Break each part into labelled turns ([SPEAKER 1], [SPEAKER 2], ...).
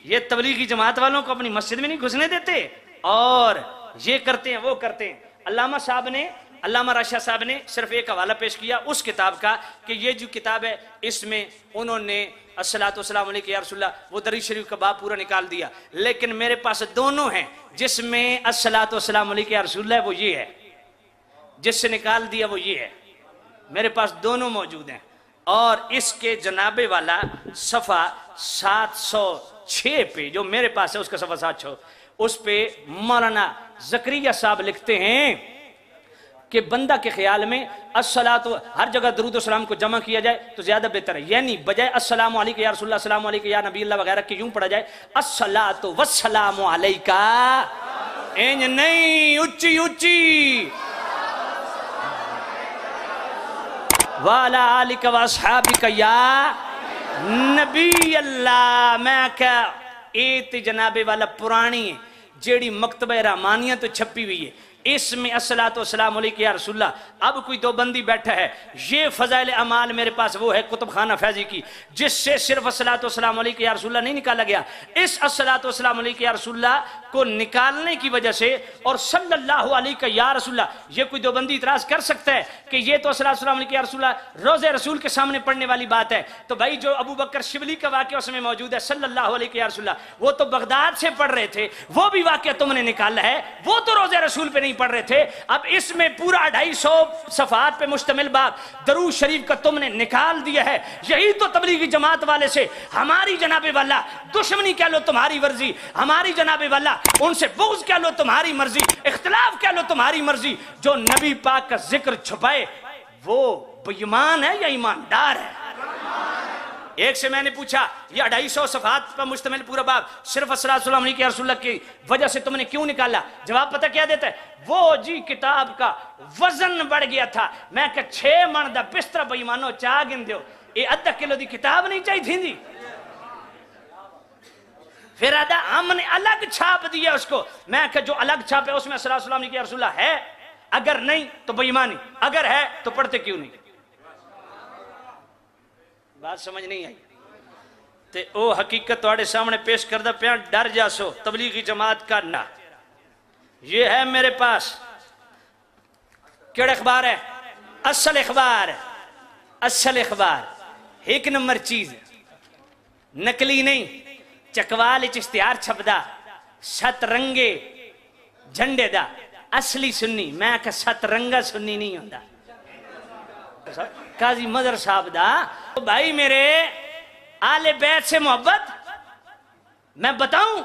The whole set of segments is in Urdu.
[SPEAKER 1] یہ تبلیغی جماعت والوں کو اپنی مسجد میں نہیں گھسنے دیتے اور یہ کرتے ہیں وہ کرتے ہیں۔ علامہ راشد صاحب نے صرف ایک حوالہ پیش کیا اس کتاب کا کہ یہ جو کتاب ہے اس میں انہوں نے الصلاۃ والسلام علیک یا رسول اللہ وہ درود شریف کا باب پورا نکال دیا، لیکن میرے پاس دونوں ہیں جس میں الصلاۃ والسلام علیک یا رسول اللہ وہ یہ ہے، جس سے نکال دیا وہ یہ ہے، میرے پاس دونوں موجود ہیں۔ اور اس کے جنابے والا صفحہ 706 پہ جو میرے پاس ہے اس کا صفحہ 706 اس پہ مولانا زکریا صاحب لکھتے ہیں کہ بندہ کے خیال میں الصلاۃ ہر جگہ درود و سلام کو جمع کیا جائے تو زیادہ بہتر ہے، یعنی بجائے السلام علیکم یا رسول اللہ، السلام علیکم یا نبی اللہ وغیرہ کہ یوں پڑھا جائے الصلاۃ والسلام علیکہ، اینج نہیں اچھی اچھی وَعَلَىٰ آلِكَ وَأَصْحَابِكَ یا نبی اللہ۔ میں کہا ایت جنابے والا پرانی ہے جیڑی مکتبہ رحمانیہ تو چھپی ہوئی ہے، اس میں الصلاۃ والسلام علیکہ یا رسول اللہ۔ اب کوئی دو بندی بیٹھا ہے، یہ فضائل اعمال میرے پاس وہ ہے کتب خانہ فیضی کی جس سے صرف الصلاۃ والسلام علیکہ یا رسول اللہ نہیں نکالا گیا، اس الصلاۃ والسلام علیکہ یا رسول اللہ کو نکالنے کی وجہ سے اور صلی اللہ علیہ یا رسول اللہ، یہ کوئی دو بندی اعتراض کر سکتا ہے کہ یہ تو الصلاۃ والسلام علیکہ یا رسول اللہ روضہ رسول کے سامنے پڑھنے والی بات ہے، تو بھائی جو ابو بکر شبلی کا واقعہ اس میں موجود ہے صلی اللہ علیہ یا رسول اللہ، وہ تو بغداد سے پڑھ رہے تھے، وہ بھی واقعہ تم نے نکالا ہے، وہ تو روضہ رسول پہ نہیں پڑھ رہے تھے۔ اب اس میں پورا 250 صفحات پہ مشتمل باب درود شریف کا تم نے نکال دیا ہے، یہی تو تبلیغی جماعت والے سے ہماری جناب والا دشمنی کہہ لو تمہاری مرضی، ہماری جناب والا ان سے بغض کہہ لو تمہاری مرضی، اختلاف کہہ لو تمہاری مرضی، جو نبی پاک کا ذکر چھپائے وہ بے ایمان ہے یا ایماندار ہے؟ ایک سے میں نے پوچھا یہ 250 صفحات پر مشتمل پورا باب صرف الصلاۃ والسلام علیہ رسول اللہ کی وجہ سے تم نے کیوں نکالا؟ جواب پتہ کیا دیتا ہے؟ وہ جی کتاب کا وزن بڑھ گیا تھا، میں کہ 6 من دا بستر بے ایمانو چاہ گن دیو، یہ آدھا کلو دی کتاب نہیں چاہی تھی دی، پھر آدھا ہم نے الگ چھاپ دیا اس کو، میں کہ جو الگ چھاپ ہے اس میں الصلاۃ والسلام علیہ رسول اللہ ہے، اگر نہیں تو بے ایمانی، اگر ہے تو پڑھتے کیوں نہیں؟ بات سمجھ نہیں آئی تے او حقیقت تواڈے سامنے پیش کردہ پیا، ڈر جاسو تبلیغی جماعت کا نہ۔ یہ ہے میرے پاس کیڑا اخبار ہے؟ اصل اخبار، اصل اخبار، ایک نمبر چیز، نقلی نہیں، چکوال اشتہار چھپدا 7 رنگے جھنڈے دا، اصلی سنی، میں کہ 7 رنگا سنی نہیں ہوندا، قاضی مظہر صاحب دا۔ بھائی میرے آل بیت سے محبت میں بتاؤں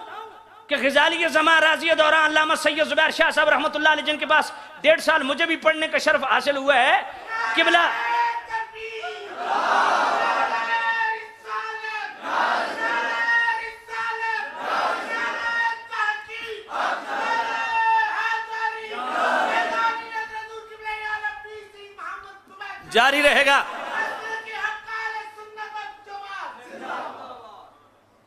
[SPEAKER 1] کہ غزالی زمان رازی دوران علامہ سید زبیر شاہ صاحب رحمت اللہ علیہ جن کے پاس 1.5 سال مجھے بھی پڑھنے کا شرف حاصل ہوا ہے، قبلہ جاری رہے گا۔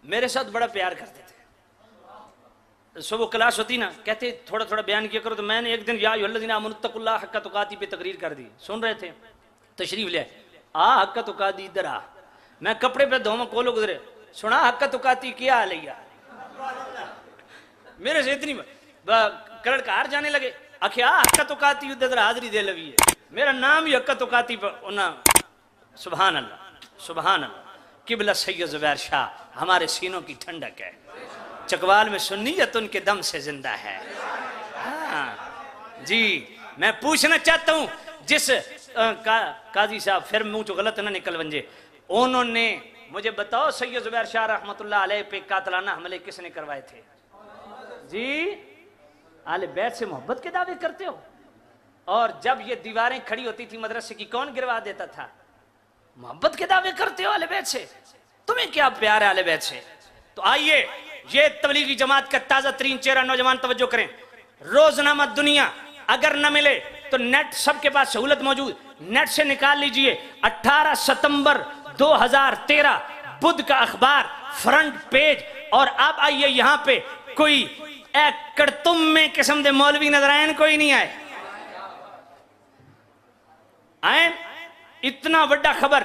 [SPEAKER 1] میرے ساتھ بڑا پیار کرتے تھے، صبح کلاس ہوتی نا کہتے تھوڑا تھوڑا بیان کیا کرو، تو میں نے ایک دن یا ایھا الذین آمنوا اتقوا اللہ حق تقاتی پہ تقریر کر دی، سن رہے تھے، تشریف لے حق تقاتی ادھر آ، میں کپڑے پہ دھوما کولو گزرے، سنا حق تقاتی کیا علیہ، میرے سے اتنی کرڑ کار جانے لگے، آخیا حق تقاتی ادھر حاضری دے لگی ہے، میرا نام ہی حق تقاتی پر انہاں، سبحان اللہ سبحان اللہ۔ قبلہ سید زبیر شاہ ہمارے سینوں کی ٹھنڈک ہے، چکوال میں سنیت ان کے دم سے زندہ ہے۔ جی میں پوچھنا چاہتا ہوں جس قاضی صاحب پھر منہ چو غلط نہ نکل ونجے، انہوں نے مجھے بتاؤ سید زبیر شاہ رحمت اللہ علیہ پہ قاتلانہ حملے کس نے کروائے تھے؟ جی آل بیت سے محبت کے دعوے کرتے ہو، اور جب یہ دیواریں کھڑی ہوتی تھی مدرسے کی کون گروا دیتا تھا؟ محبت کے دعوے کرتے ہو اہل بیت سے، تمہیں کیا پیار ہے اہل بیت سے؟ تو آئیے یہ تبلیغی جماعت کا تازہ ترین چہرہ، نوجوان توجہ کریں، روزنامہ دنیا اگر نہ ملے تو نیٹ سب کے پاس سہولت موجود، نیٹ سے نکال لیجئے، 18 ستمبر 2013 بدھ کا اخبار فرنٹ پیج، اور اب آئیے یہاں پہ کوئی ایک کڑتم میں قسم دے مولوی نظر آئیں، کوئی نہیں آئے آئیں، اتنا بڑا خبر،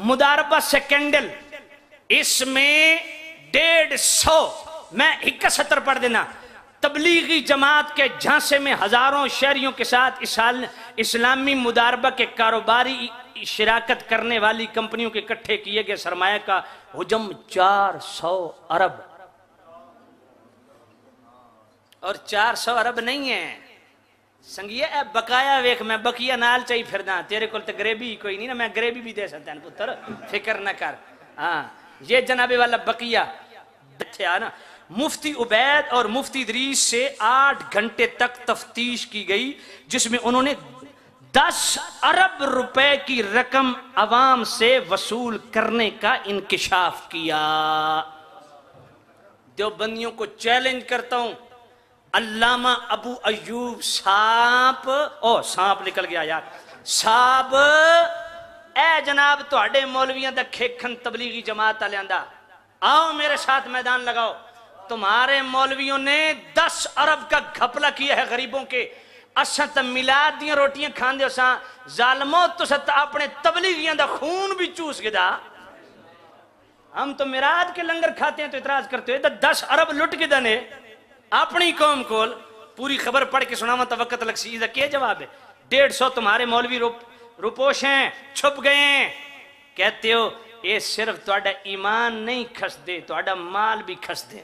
[SPEAKER 1] مداربہ سیکنڈل، اس میں 150 میں 71 پڑھ دینا تبلیغی جماعت کے جھانسے میں ہزاروں شہریوں کے ساتھ اسلامی مداربہ کے کاروباری شراکت کرنے والی کمپنیوں کے اکٹھے کیے گئے سرمایہ کا حجم 400 ارب اور 400 ارب نہیں ہے سنگیے اے بقایا ویک میں بقیہ نال چاہی پھرنا تیرے کل تے گریبی کوئی نہیں نا میں گریبی بھی دے سکتا ہے پتر فکر نہ کر ہاں یہ جناب والا بقیہ تھا نا مفتی عبید اور مفتی ادریس سے 8 گھنٹے تک تفتیش کی گئی جس میں انہوں نے 10 ارب روپے کی رقم عوام سے وصول کرنے کا انکشاف کیا دیوبندیوں کو چیلنج کرتا ہوں علامہ ابو ایوب سانپ نکل گیا یار صاحب اے جناب تواڈے مولویاں دا کھیکھن تبلیغی جماعت آلیاندہ آؤ میرے ساتھ میدان لگاؤ تمہارے مولویوں نے 10 ارب کا گھپلا کیا ہے غریبوں کے اساں تا میلاد دیاں روٹیاں کھان دے اساں ظالموں تو ست اپنے تبلیغیاں دا خون بھی چوس گدا ہم تو میلاد کے لنگر کھاتے ہیں تو اعتراض کرتے ہیں 10 ارب لٹ کے دنے اپنی قوم کول پوری خبر پڑھ کے سناما تا وقت لگ سی کیا جواب ہے 150 تمہارے مولوی روپوش ہیں چھپ گئے ہیں کہتے ہو یہ صرف تواڈا ایمان نہیں کھس دے تواڈا مال بھی کھس دے